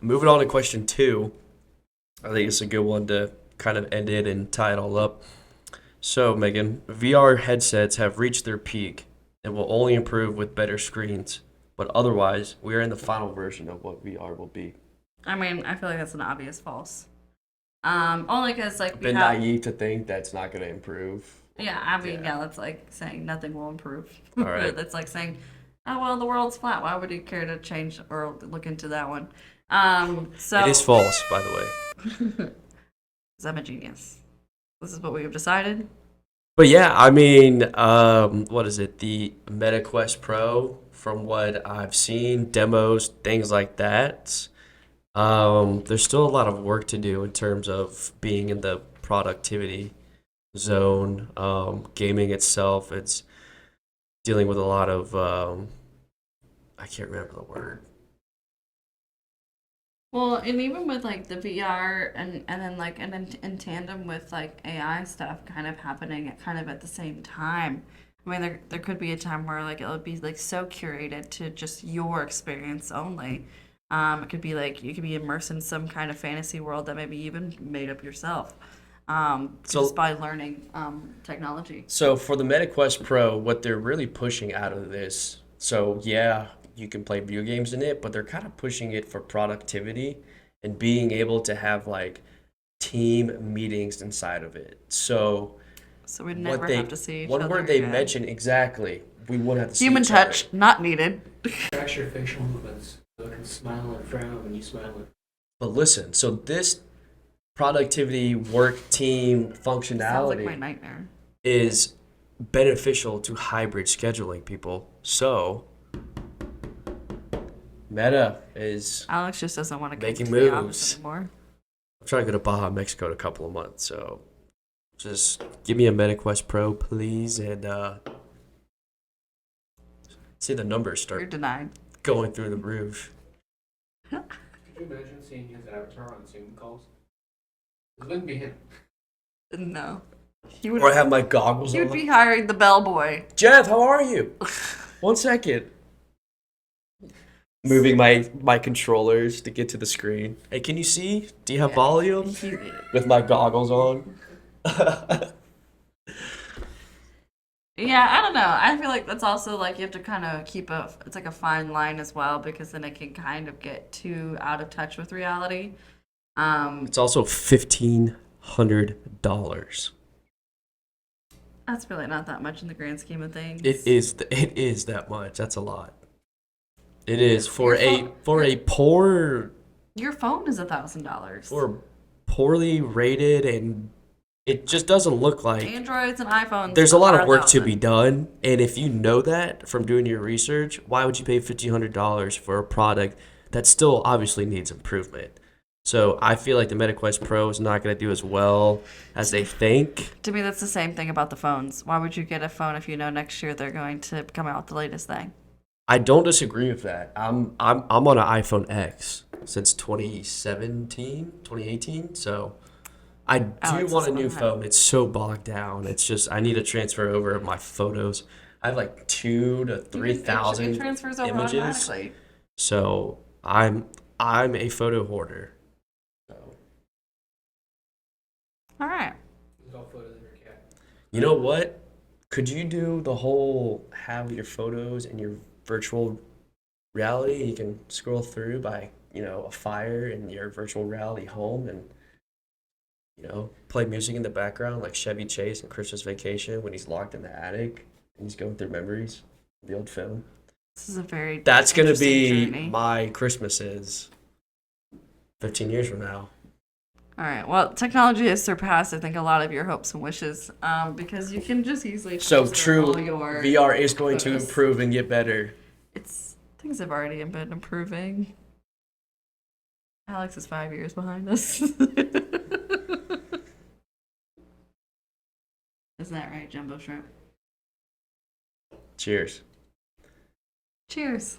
moving on to question 2. I think it's a good one to kind of end it and tie it all up. So, Megan, VR headsets have reached their peak and will only improve with better screens. But otherwise, we are in the final version of what VR will be. I mean, I feel like that's an obvious false. Only because like I've we been have. naive to think that's not going to improve. Yeah, I mean, Yeah. yeah, that's like saying nothing will improve. All right. That's like saying, oh well, the world's flat. Why would you care to change or look into that one? It is So false, by the way. 'cause I'm a genius. This is what we have decided. But yeah, I mean, what is it? The Meta Quest Pro, from what I've seen, demos, things like that. There's still a lot of work to do in terms of being in the productivity zone. Gaming itself, it's dealing with a lot of, I can't remember the word. Well, and even with like the VR and then like and in tandem with like AI stuff kind of happening at kind of at the same time. I mean, there could be a time where like it would be like so curated to just your experience only. It could be like you could be immersed in some kind of fantasy world that maybe you even made up yourself, just So, by learning technology. so for the Meta Quest Pro, what they're really pushing out of this, so yeah, you can play video games in it, but they're kind of pushing it for productivity and being able to have like team meetings inside of it. So So we'd what never have they to see each one other word they again. mentioned exactly, we wouldn't have to see Human each other. touch not needed. Track your facial movements so it can smile and frown when you smile. But listen, so this productivity work team Sounds like my functionality nightmare. is beneficial to hybrid scheduling people. So Meta is Alex just doesn't want to go making to the moves. office anymore. I'm trying to go to Baja, Mexico in a couple of months, so just give me a MetaQuest Pro, please, and see the numbers You're start denied. going through the roof. Could you imagine seeing his avatar on Zoom calls? It wouldn't be him. No. He would, Or I have my goggles he would on. be hiring the bellboy. Jeff, how are you? 1 second. Moving my controllers to get to the screen. Hey, can you see? Do you have volume? He- With my goggles on. yeah, I don't know. I feel like that's also like you have to kind of keep it's like a fine line as well because then it can kind of get too out of touch with reality. It's also $1,500. That's really not that much in the grand scheme of things. It is that much. That's a lot. It is for Your a phone- for a poor Your phone is $1,000. for poorly rated, and it just doesn't look like Androids and iPhones. there's a lot are of work to be 1,000. done. And if you know that from doing your research, why would you pay $1,500 for a product that still obviously needs improvement? So I feel like the MetaQuest Pro is not going to do as well as they think. To me, that's the same thing about the phones. Why would you get a phone if you know next year they're going to come out with the latest thing? I don't disagree with that. I'm on an iPhone X since 2017, 2018. So I do Alex want is a new on that. phone. It's so bogged down. It's just I need to transfer over my photos. I have like 2 to 3,000 It transfers over images. automatically. So I'm a photo hoarder. So All right. It's all photos of your cat. you know what? Could you do the whole have your photos in your virtual reality? You can scroll through by, a fire in your virtual reality home and, play music in the background like Chevy Chase in Christmas Vacation when he's locked in the attic and he's going through memories of the old film. This is a very That's going to interesting be journey. my Christmases 15 years from now. All right. Well, technology has surpassed, I think, a lot of your hopes and wishes because you can just easily So transfer true, all your VR is going to photos. improve and get better. Things have already been improving. Alex is 5 years behind us. Isn't that right, Jumbo Shrimp? Cheers. Cheers.